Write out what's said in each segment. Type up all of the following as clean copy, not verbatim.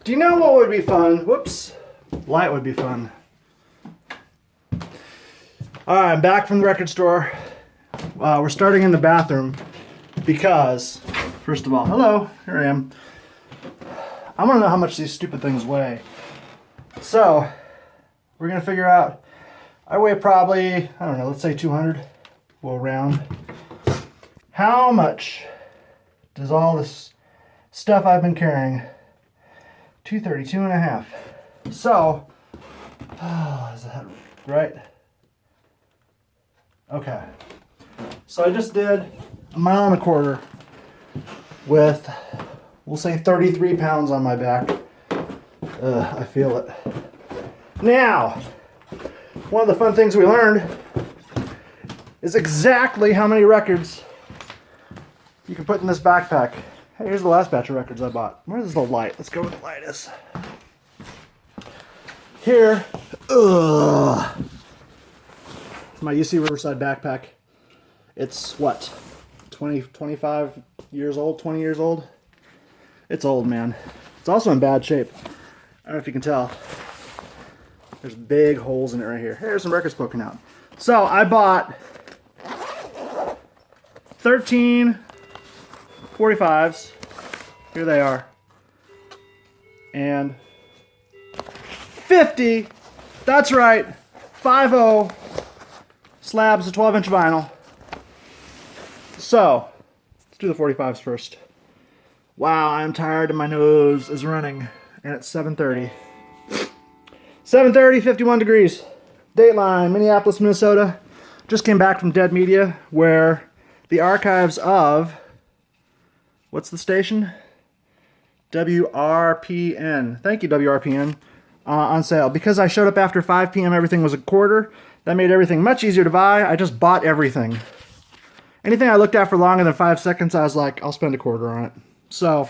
Do you know what would be fun? Whoops. Light would be fun. Alright, I'm back from the record store. We're starting in the bathroom because, first of all, hello, here I am. I want to know how much these stupid things weigh. So, we're going to figure out, I weigh probably, I don't know, let's say 200. We'll round. How much does all this stuff I've been carrying? 232 and a half. So, is that right? Okay. So I just did 1.25 miles with, we'll say 33 pounds on my back. I feel it. Now, one of the fun things we learned is exactly how many records you can put in this backpack. Hey, here's the last batch of records I bought. Where's the light? Let's go where the light is. Here, my UC Riverside backpack. It's what, 25 years old, 20 years old? It's old, man. It's also in bad shape. I don't know if you can tell. There's big holes in it right here. Here's some records poking out. So I bought 13 45s. Here they are. And 50, that's right, 50 slabs of 12-inch vinyl. So, let's do the 45s first. Wow, I'm tired and my nose is running. And it's 7:30. 7:30, 51 degrees. Dateline, Minneapolis, Minnesota. Just came back from Dead Media, where the archives of, what's the station? WRPN. Thank you, WRPN. On sale. Because I showed up after 5 p.m., everything was a quarter. That made everything much easier to buy. I just bought everything. Anything I looked at for longer than 5 seconds, I was like, I'll spend a quarter on it. So,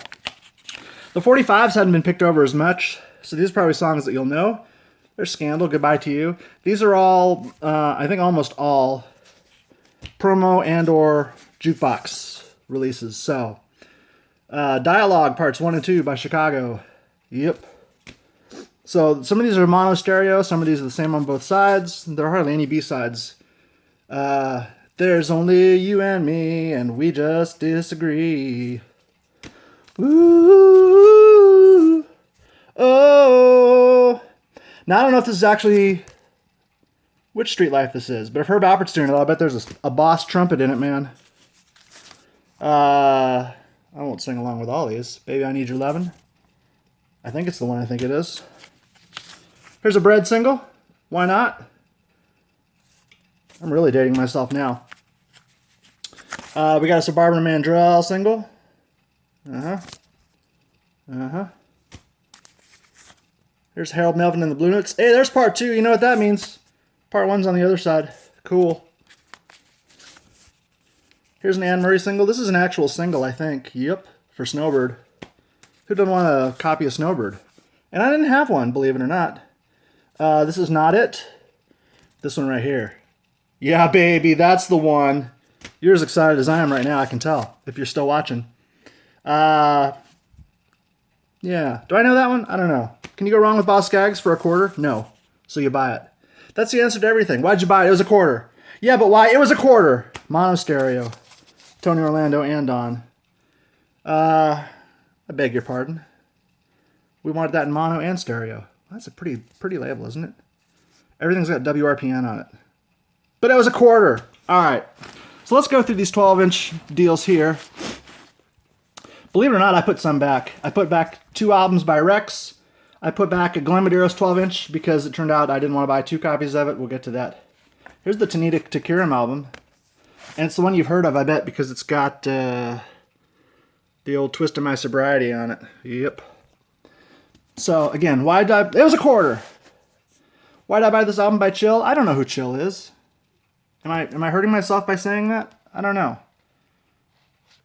the 45s hadn't been picked over as much. So these are probably songs that you'll know. There's Scandal, Goodbye to You. These are all, I think almost all, promo and or jukebox releases. So, Dialogue Parts 1 and 2 by Chicago. Yep. So some of these are mono stereo, some of these are the same on both sides. There are hardly any B-sides. There's only you and me, and we just disagree. Ooh, oh. Now I don't know if this is actually which Street Life this is, but if Herb Alpert's doing it, I bet there's a boss trumpet in it, man. I won't sing along with all these. Baby, I Need Your Lovin'. I think it's the one I think it is. Here's a Bread single. Why not? I'm really dating myself now. We got a Sir Barbara Mandrell single. Here's Harold Melvin and the Blue Notes. Hey, there's part 2. You know what that means. Part 1's on the other side. Cool. Here's an Anne Murray single. This is an actual single, I think. Yep, for Snowbird. Who doesn't want a copy of Snowbird? And I didn't have one, believe it or not. This is not it. This one right here. Yeah, baby, that's the one. You're as excited as I am right now, I can tell, if you're still watching. Yeah. Do I know that one? I don't know. Can you go wrong with Boss Skaggs for a quarter? No. So you buy it. That's the answer to everything. Why'd you buy it? It was a quarter. Yeah, but why? It was a quarter. Mono stereo. Tony Orlando and Don. I beg your pardon. We wanted that in mono and stereo. That's a pretty label, isn't it? Everything's got WRPN on it. But it was a quarter. All right. So let's go through these 12-inch deals here. Believe it or not, I put some back. I put back 2 albums by Rex. I put back a Glenn Medeiros 12-inch because it turned out I didn't want to buy 2 copies of it. We'll get to that. Here's the Tanita Tikuram album. And it's the one you've heard of, I bet, because it's got the old Twist of My Sobriety on it. Yep. So, again, why did I... It was a quarter. Why did I buy this album by Chill? I don't know who Chill is. Am I hurting myself by saying that? I don't know.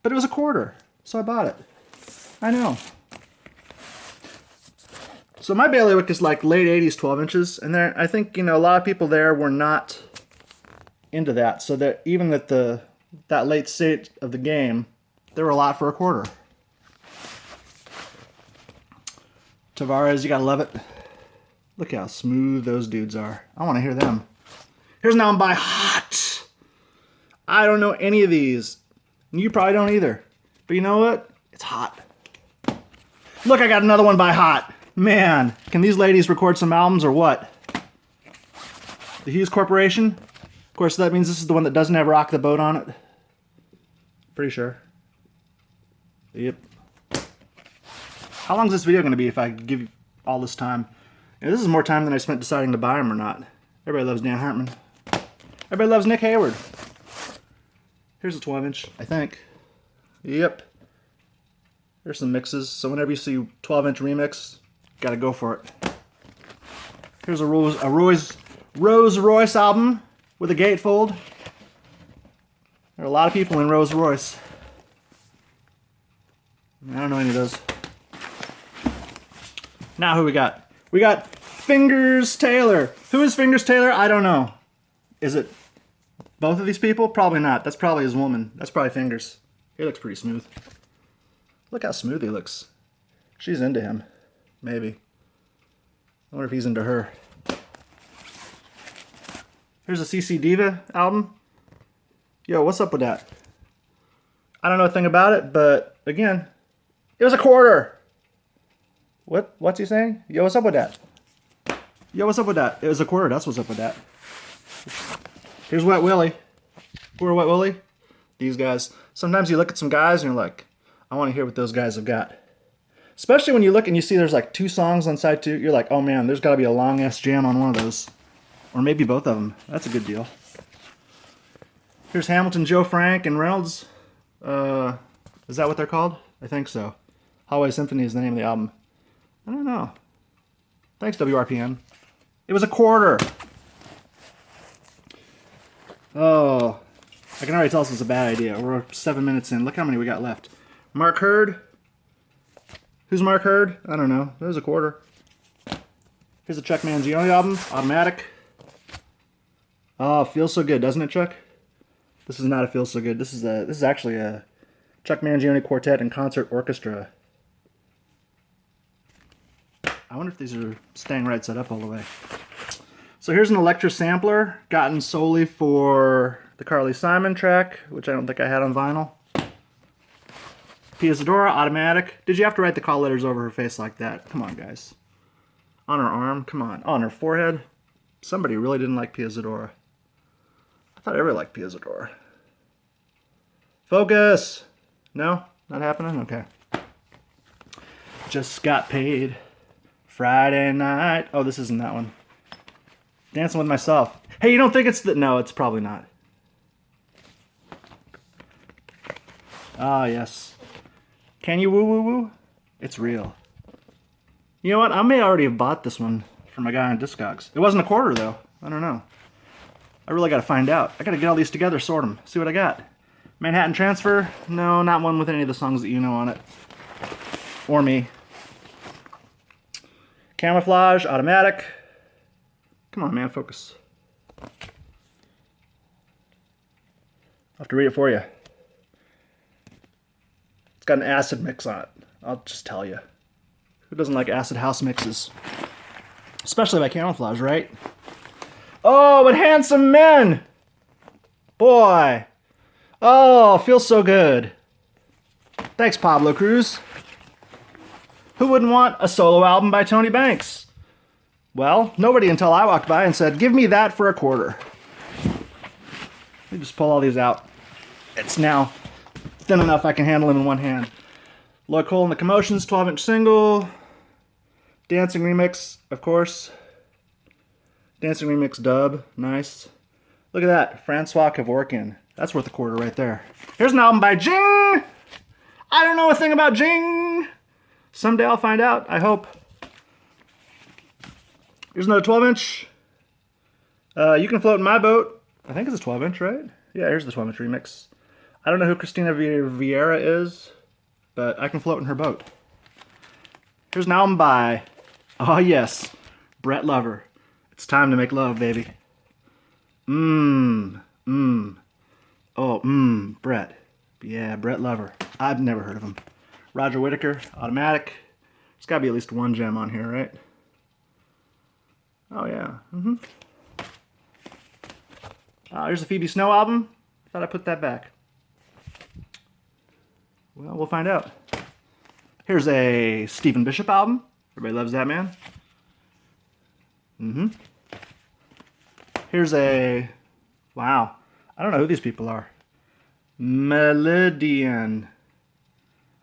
But it was a quarter, so I bought it. I know. So my bailiwick is like late 80s 12 inches, and there, I think, you know, a lot of people there were not into that, so that even at that late state of the game, there were a lot for a quarter. Tavares, you gotta love it. Look how smooth those dudes are. I want to hear them. Here's an album by Hot. I don't know any of these. You probably don't either. But you know what? It's hot. Look, I got another one by Hot. Man, can these ladies record some albums or what? The Hughes Corporation. Of course, that means this is the one that doesn't have Rock the Boat on it. Pretty sure. Yep. How long is this video going to be if I give you all this time? Yeah, this is more time than I spent deciding to buy them or not. Everybody loves Dan Hartman. Everybody loves Nick Hayward. Here's a 12-inch, I think. Yep. There's some mixes. So whenever you see 12-inch remix, gotta go for it. Here's a Rolls Royce album with a gatefold. There are a lot of people in Rolls Royce. I don't know any of those. Now who we got? We got Fingers Taylor. Who is Fingers Taylor? I don't know. Is it both of these people? Probably not. That's probably his woman. That's probably Fingers. He looks pretty smooth. Look how smooth he looks. She's into him. Maybe. I wonder if he's into her. Here's a CC Diva album. Yo, what's up with that? I don't know a thing about it, but again, it was a quarter. What's he saying? Yo, what's up with that? Yo, what's up with that? It was a quarter. That's what's up with that. Here's Wet Willie. Who are Wet Willie? These guys. Sometimes you look at some guys and you're like, I want to hear what those guys have got. Especially when you look and you see there's like 2 songs on side 2. You're like, oh man, there's got to be a long-ass jam on one of those. Or maybe both of them. That's a good deal. Here's Hamilton, Joe Frank, and Reynolds. Is that what they're called? I think so. Hallway Symphony is the name of the album. I don't know. Thanks, WRPN. It was a quarter. Oh, I can already tell this is a bad idea. We're 7 minutes in. Look how many we got left. Mark Hurd. Who's Mark Hurd? I don't know. There's a quarter. Here's a Chuck Mangione album. Automatic. Oh, feels so good, doesn't it, Chuck? This is not a Feels So Good. This is actually a Chuck Mangione Quartet and Concert Orchestra. I wonder if these are staying right set up all the way. So here's an Electra sampler gotten solely for the Carly Simon track, which I don't think I had on vinyl. Pia Zadora, Automatic. Did you have to write the call letters over her face like that? Come on, guys. On her arm? Come on. On her forehead? Somebody really didn't like Pia Zadora. I thought everybody liked Pia Zadora. Focus! No? Not happening? Okay. Just got paid. Friday night. Oh, this isn't that one. Dancing with Myself. Hey, you don't think it's the... No, it's probably not. Ah, yes. Can you woo woo woo? It's real. You know what? I may already have bought this one from a guy on Discogs. It wasn't a quarter, though. I don't know. I really got to find out. I got to get all these together, sort them, see what I got. Manhattan Transfer? No, not one with any of the songs that you know on it. Or me. Camouflage, Automatic. Come on, man, focus. I'll have to read it for you. It's got an acid mix on it. I'll just tell you. Who doesn't like acid house mixes? Especially by Camouflage, right? Oh, but Handsome Men! Boy. Oh, feels so good. Thanks, Pablo Cruz. Who wouldn't want a solo album by Tony Banks? Well, nobody until I walked by and said, give me that for a quarter. Let me just pull all these out. It's now thin enough I can handle them in one hand. Lloyd Cole and the Commotions, 12-inch single. Dancing remix, of course. Dancing remix dub, nice. Look at that, Francois Kevorkian. That's worth a quarter right there. Here's an album by Jing! I don't know a thing about Jing! Someday I'll find out, I hope. Here's another 12-inch. You Can Float in My Boat. I think it's a 12-inch, right? Yeah, here's the 12-inch remix. I don't know who Christina Vieira is, but I can float in her boat. Here's an album by, oh yes, Brett Lover. It's time to make love, baby. Brett. Yeah, Brett Lover. I've never heard of him. Roger Whittaker, Automatic. There's got to be at least one gem on here, right? Oh, yeah. Here's the Phoebe Snow album. Thought I put that back. Well, we'll find out. Here's a Stephen Bishop album. Everybody loves that man. Here's a... Wow. I don't know who these people are. Melodian.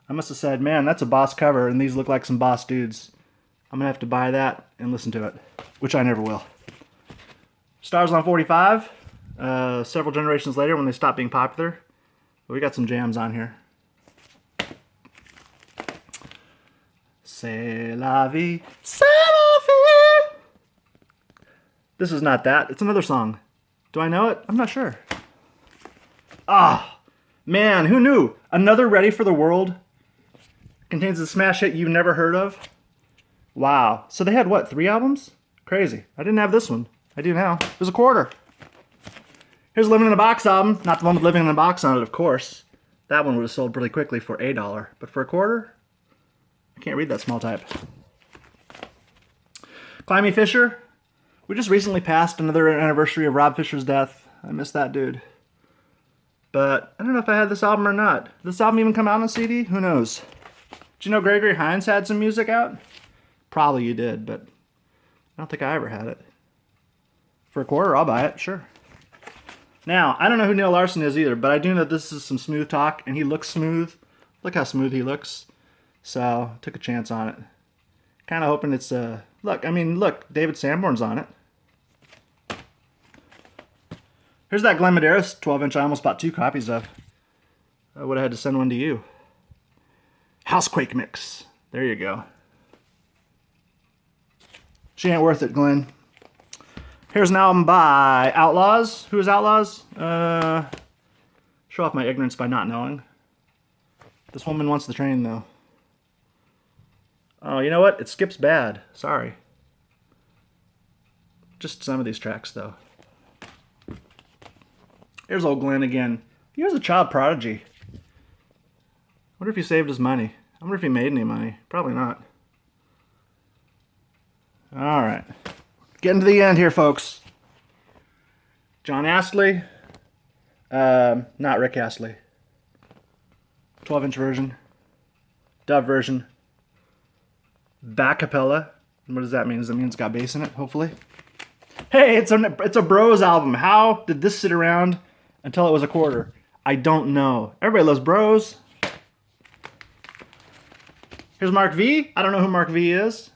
I must have said, man, that's a boss cover, and these look like some boss dudes. I'm going to have to buy that and listen to it, which I never will. Stars on 45. Several generations later when they stopped being popular. But we got some jams on here. C'est la vie, c'est la vie. This is not that. It's another song. Do I know it? I'm not sure. Ah, man, who knew? Another Ready for the World contains a smash hit you've never heard of. Wow. So they had, what, 3 albums? Crazy. I didn't have this one. I do now. It was a quarter. Here's Living in a Box album. Not the one with Living in a Box on it, of course. That one would have sold pretty quickly for $1. But for a quarter? I can't read that small type. Climby Fisher. We just recently passed another anniversary of Rob Fisher's death. I miss that dude. But I don't know if I had this album or not. Did this album even come out on CD? Who knows? Did you know Gregory Hines had some music out? Probably you did, but I don't think I ever had it. For a quarter, I'll buy it, sure. Now, I don't know who Neil Larson is either, but I do know this is some smooth talk, and he looks smooth. Look how smooth he looks. So, took a chance on it. Kind of hoping it's, look, David Sanborn's on it. Here's that Glenn Medeiros 12-inch I almost bought 2 copies of. I would have had to send one to you. Housequake Mix. There you go. She ain't worth it, Glenn. Here's an album by Outlaws. Who is Outlaws? Show off my ignorance by not knowing. This woman wants the train, though. Oh, you know what? It skips bad. Sorry. Just some of these tracks, though. Here's old Glenn again. He was a child prodigy. I wonder if he saved his money. I wonder if he made any money. Probably not. All right. Getting to the end here, folks. John Astley. Not Rick Astley. 12-inch version. Dove version. Back capella. What does that mean? Does that mean it's got bass in it, hopefully? Hey, it's a Bros album. How did this sit around until it was a quarter? I don't know. Everybody loves Bros. Here's Mark V. I don't know who Mark V is.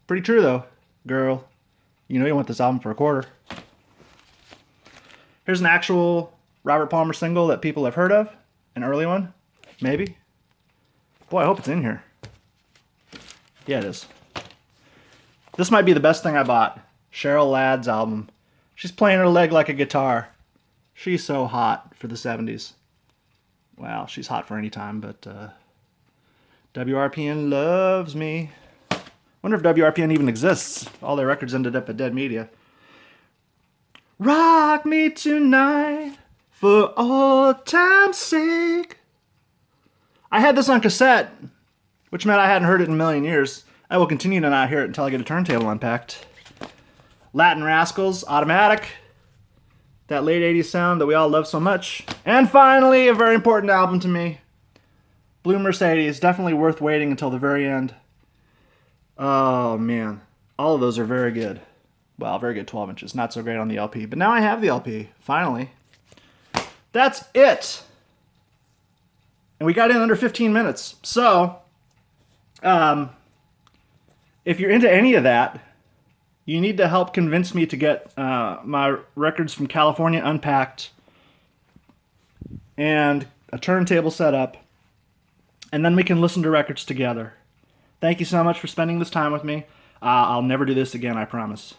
Pretty true, though. Girl, you know you want this album for a quarter. Here's an actual Robert Palmer single that people have heard of. An early one. Maybe. Boy, I hope it's in here. Yeah, it is. This might be the best thing I bought. Cheryl Ladd's album. She's playing her leg like a guitar. She's so hot for the 70s. Well, she's hot for any time, but WRPN loves me. Wonder if WRPN even exists. All their records ended up at Dead Media. Rock me tonight for old time's sake. I had this on cassette, which meant I hadn't heard it in a million years. I will continue to not hear it until I get a turntable unpacked. Latin Rascals, Automatic. That late 80s sound that we all love so much. And finally, a very important album to me. Blue Mercedes, definitely worth waiting until the very end. Oh, man. All of those are very good. Well, very good 12 inches. Not so great on the LP. But now I have the LP, finally. That's it. And we got in under 15 minutes. So, if you're into any of that, you need to help convince me to get my records from California unpacked and a turntable set up, and then we can listen to records together. Thank you so much for spending this time with me. I'll never do this again, I promise.